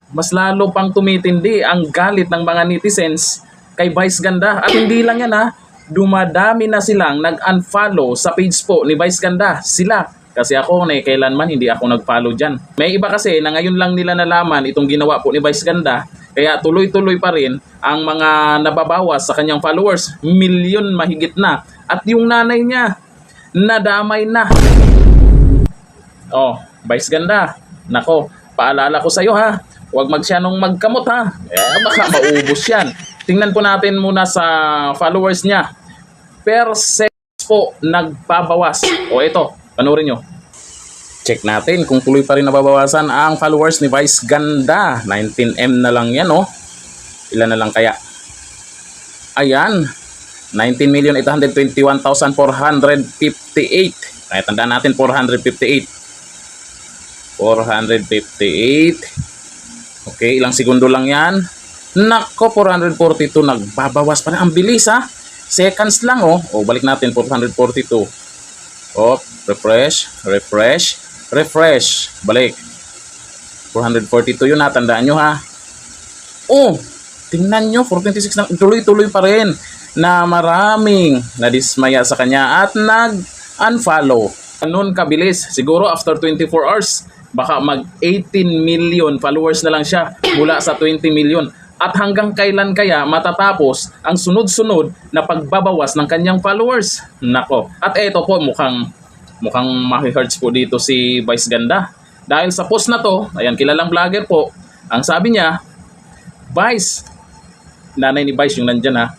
mas lalo pang tumitindi ang galit ng mga netizens kay Vice Ganda. At hindi lang yan ha, dumadami na silang nag-unfollow sa page po ni Vice Ganda. Sila. Kasi ako, kailanman hindi ako nag-follow dyan. May iba kasi na ngayon lang nila nalaman itong ginawa po ni Vice Ganda. Kaya tuloy-tuloy pa rin ang mga nababawas sa kanyang followers. Milyon mahigit na. At yung nanay niya, nadamay na. Oh, Vice Ganda. Nako, paalala ko sa iyo ha. Huwag magsyanong magkamot ha. Baka maubos yan. Tingnan po natin muna sa followers niya. Per seconds po nagbabawas. O ito, panoorin nyo. Check natin kung tuloy pa rin nababawasan ang followers ni Vice Ganda. 19M na lang yan oh. Ilan na lang kaya? Ayan. 19,821,458. Kaya tandaan natin 458. 458. Okay, ilang segundo lang yan. Nako, 442. Nagbabawas pa rin. Ang bilis ha. Seconds lang oh. O, balik natin 442. Oh, refresh. Balik. 442 yun ha. Tandaan nyo ha. Oh, tingnan nyo. 426 na. Tuloy-tuloy pa rin na maraming nadismaya sa kanya at nag-unfollow. Ganun kabilis. Siguro after 24 hours, baka mag 18 million followers na lang siya mula sa 20 million. At hanggang kailan kaya matatapos ang sunod-sunod na pagbabawas ng kanyang followers? Nako. At eto po, mukhang mahi-hurts po dito si Vice Ganda. Dahil sa post na to, ayan, kilalang vlogger po, ang sabi niya, Vice, nanay ni Vice yung nandyan ha,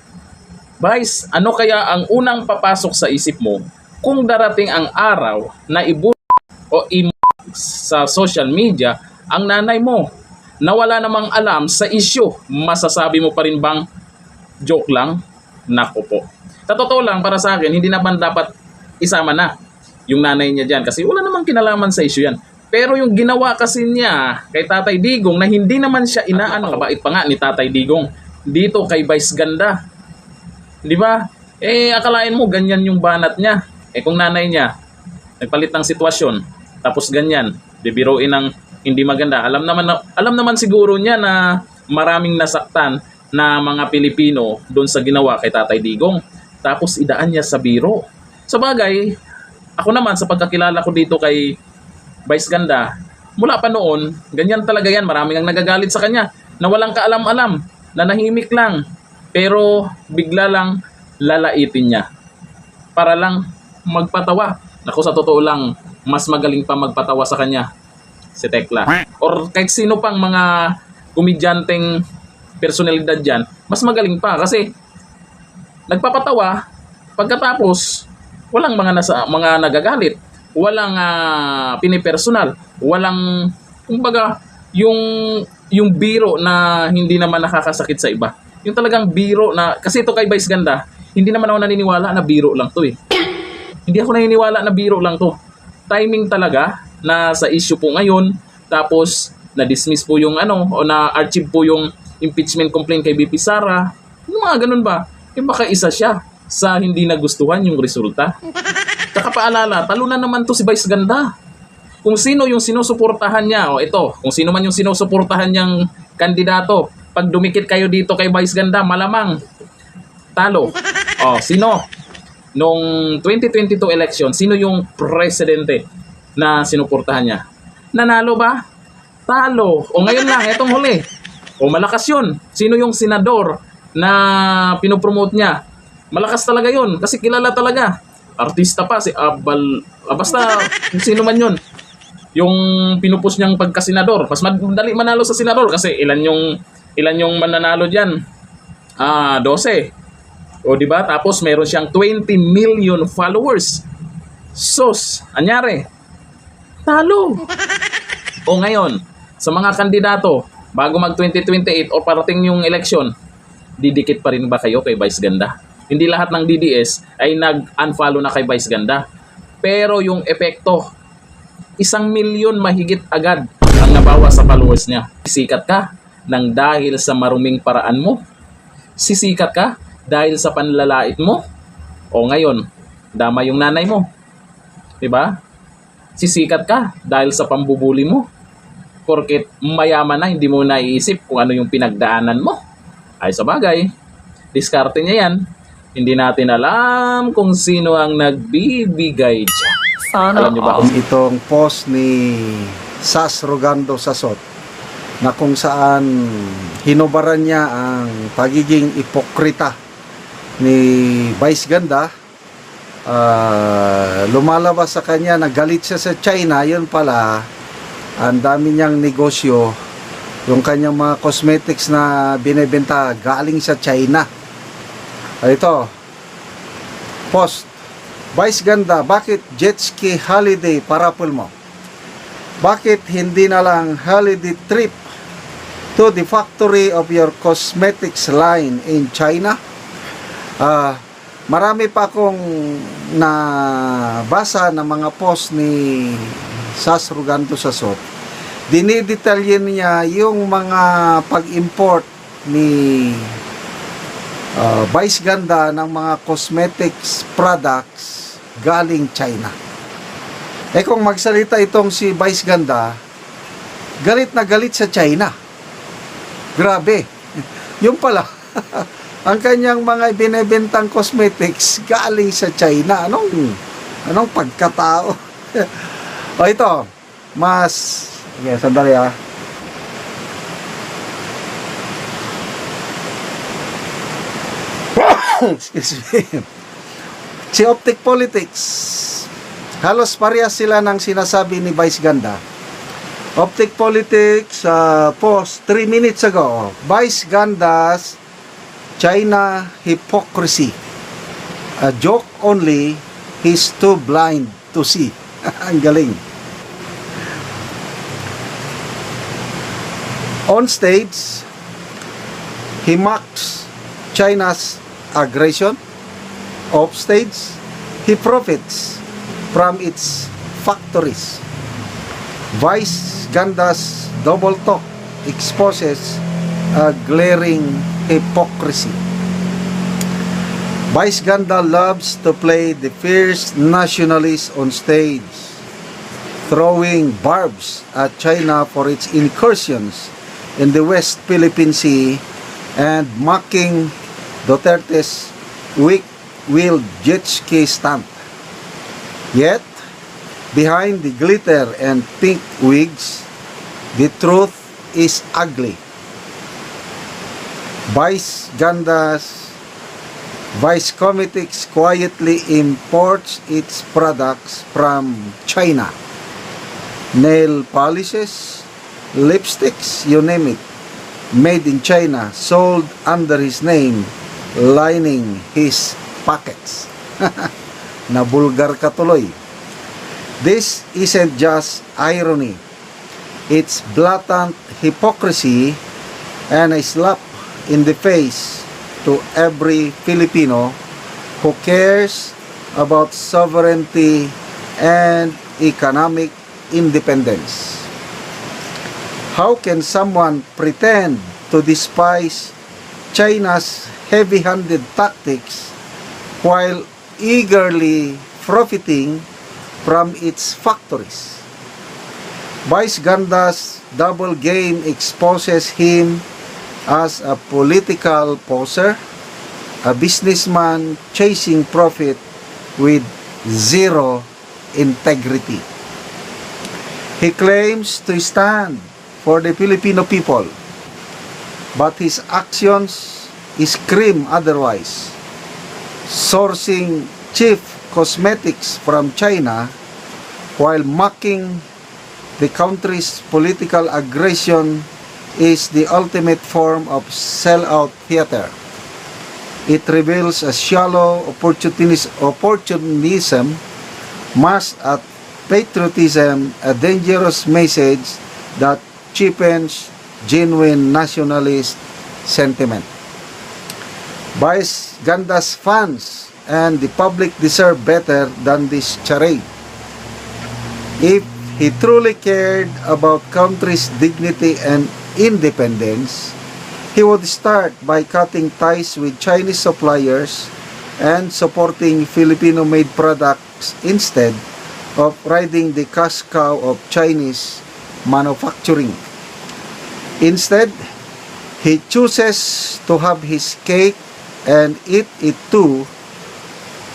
Vice, ano kaya ang unang papasok sa isip mo kung darating ang araw na sa social media ang nanay mo na wala namang alam sa issue, masasabi mo pa rin bang joke lang? Nako po. Sa totoo lang, para sa akin, hindi naman dapat isama na yung nanay niya dyan kasi wala namang kinalaman sa issue yan. Pero yung ginawa kasi niya kay Tatay Digong na hindi naman siya inaano, kabait pa nga ni Tatay Digong dito kay Vice Ganda. Di ba? Akalain mo ganyan yung banat niya. Kung nanay niya nagpalit ng sitwasyon, tapos ganyan, bibiruin ng hindi maganda. Alam naman siguro niya na maraming nasaktan na mga Pilipino doon sa ginawa kay Tatay Digong. Tapos idaan niya sa biro. Sa bagay, ako naman sa pagkakilala ko dito kay Vice Ganda, mula pa noon, ganyan talaga yan. Maraming ang nagagalit sa kanya na walang kaalam-alam, na nahimik lang. Pero bigla lang lalaitin niya para lang magpatawa. Naku, sa totoo lang, mas magaling pa magpatawa sa kanya si Tekla. Or kahit sino pang mga komedyanteng personalidad dyan, mas magaling pa kasi nagpapatawa pagkatapos walang mga nagagalit, walang pinipersonal, walang kumbaga yung biro na hindi naman nakakasakit sa iba. Yung talagang biro na, kasi ito kay Vice Ganda, hindi naman ako naniniwala na biro lang to eh. Hindi ako naniniwala na biro lang to. Timing talaga na sa issue po ngayon, tapos na-dismiss po yung o na-archive po yung impeachment complaint kay BP Sara. Yung mga ganun ba? Baka isa siya sa hindi nagustuhan yung resulta. Tsaka paalala, talunan naman to si Vice Ganda. Kung sino yung sinusuportahan niya, kung sino man yung sinusuportahan niyang kandidato, pag dumikit kayo dito kay Vice Ganda, malamang talo. Sino? Nung 2022 election, sino yung presidente na sinuportahan niya? Nanalo ba? Talo. Ngayon lang, etong huli. Malakas yun. Sino yung senador na pinopromote niya? Malakas talaga yun kasi kilala talaga. Artista pa, si Abal. Basta, sino man yun. Yung pinupus niyang pagkasenador. Mas madali manalo sa senador kasi ilan yung mananalo dyan? 12. Diba? Tapos meron siyang 20 million followers. Sus, anyari? Talo. Ngayon, sa mga kandidato, bago mag 2028 o parating yung election, didikit pa rin ba kayo kay Vice Ganda? Hindi lahat ng DDS ay nag-unfollow na kay Vice Ganda. Pero yung epekto, 1 milyon mahigit agad ang nabawas sa followers niya. Sisikat ka nang dahil sa maruming paraan mo? Sisikat ka dahil sa panlalait mo? Ngayon, dama yung nanay mo. Diba? Sisikat ka dahil sa pambubuli mo? porket mayaman na, hindi mo naiisip kung ano yung pinagdaanan mo. Ay sa bagay, diskarte niya yan. Hindi natin alam kung sino ang nagbibigay dyan. Sana Alam niyo ba kung Itong post ni Sas Rogando Sasot na kung saan hinubaran niya ang pagiging ipokrita ni Vice Ganda, lumalabas sa kanya na galit siya sa China. Yun pala, ang dami niyang negosyo, yung kanyang mga cosmetics na binebenta galing sa China. Ito, post: Vice Ganda, bakit jet ski holiday parapol mo? Bakit hindi na lang holiday trip to the factory of your cosmetics line in China? Marami pa akong nabasa na mga post ni Sas Rogando Sasot. Dinidetalye niya yung mga pag-import ni Vice Ganda ng mga cosmetics products galing China. Kung magsalita itong si Vice Ganda, galit na galit sa China. Grabe. Yung pala, ang kanyang mga binebentang cosmetics galing sa China. Anong pagkatao? O ito, okay, sandali excuse me. Si Optic Politics, halos parehas sila ng sinasabi ni Vice Ganda. Optic Politics, post 3 minutes ago, Vice Ganda's China hypocrisy. A joke only, he's too blind to see. Ang galing. On stage, he mocks China's aggression. Off stage, he profits from its factories. Vice Ganda's double talk exposes a glaring hypocrisy. Vice Ganda loves to play the fierce nationalist on stage, throwing barbs at China for its incursions in the West Philippine Sea and mocking Duterte's weak-willed jet ski stunt. Yet, behind the glitter and pink wigs, the truth is ugly. Vice Ganda's Vice Comitex quietly imports its products from China. Nail polishes, lipsticks, you name it, made in China, sold under his name, lining his pockets. Nabulgar ka tuloy. This isn't just irony. It's blatant hypocrisy and a slap in the face to every Filipino who cares about sovereignty and economic independence. How can someone pretend to despise China's heavy-handed tactics while eagerly profiting from its factories? Vice Ganda's double game exposes him as a political poser, a businessman chasing profit with zero integrity. He claims to stand for the Filipino people, but his actions scream otherwise. Sourcing cheap cosmetics from China while mocking the country's political aggression is the ultimate form of sellout theater. It reveals a shallow opportunism masked at patriotism, a dangerous message that cheapens genuine nationalist sentiment. Vice Ganda's fans and the public deserve better than this charade. If he truly cared about country's dignity and independence, he would start by cutting ties with Chinese suppliers and supporting Filipino-made products instead of riding the cash cow of Chinese manufacturing. Instead, he chooses to have his cake and eat it too,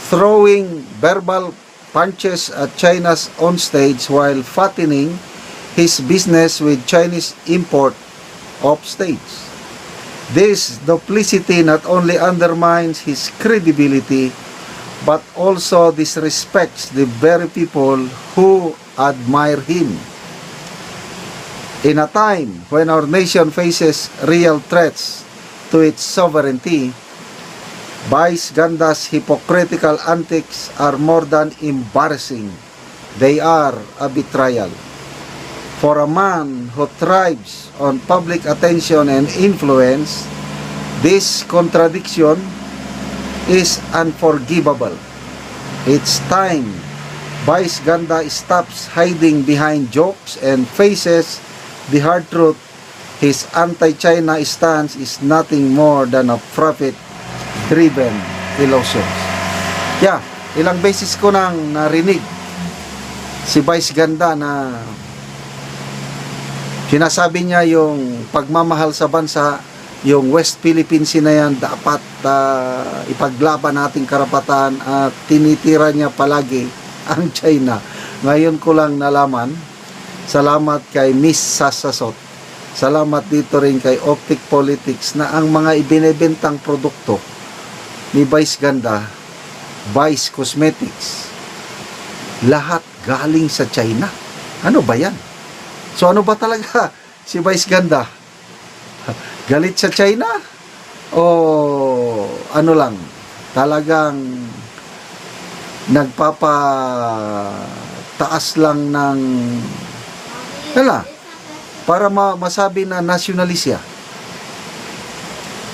throwing verbal punches at China's on stage while fattening his business with Chinese import off stage. This duplicity not only undermines his credibility but also disrespects the very people who admire him. In a time when our nation faces real threats to its sovereignty, Vice Ganda's hypocritical antics are more than embarrassing. They are a betrayal. For a man who thrives on public attention and influence, this contradiction is unforgivable. It's time Vice Ganda stops hiding behind jokes and faces the hard truth. His anti-China stance is nothing more than a profit-driven illusion. Ilang beses ko nang narinig si Vice Ganda na sinasabi niya yung pagmamahal sa bansa, yung West Philippine Sea na yan, dapat ipaglaban nating karapatan, at tinitira niya palagi ang China. Ngayon ko lang nalaman, salamat kay Miss Sasasot, salamat dito rin kay Optic Politics, na ang mga ibinebentang produkto ni Vice Ganda, Vice Cosmetics, lahat galing sa China. Ano ba yan? So ano ba talaga si Vice Ganda? Galit sa China? O ano lang, talagang nagpapataas lang ng para masabi na nationalist siya?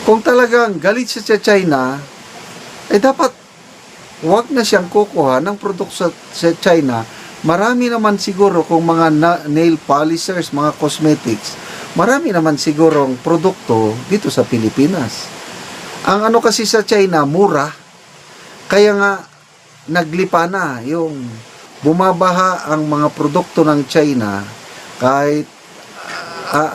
Kung talagang galit siya sa China, dapat wag na siyang kukuha ng produkto sa China. Marami naman siguro kung mga nail polishers, mga cosmetics, marami naman sigurong produkto dito sa Pilipinas. Ang ano kasi sa China, mura. Kaya nga, naglipa na yung bumabaha ang mga produkto ng China, kahit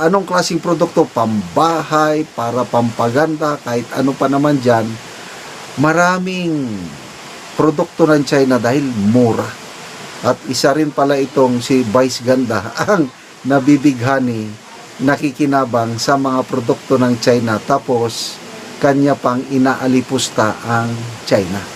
anong klaseng produkto, pambahay, para pampaganda, kahit ano pa naman dyan, maraming produkto ng China dahil mura. At isa rin pala itong si Vice Ganda ang nabibighani, nakikinabang sa mga produkto ng China, tapos kanya pang inaalipusta ang China.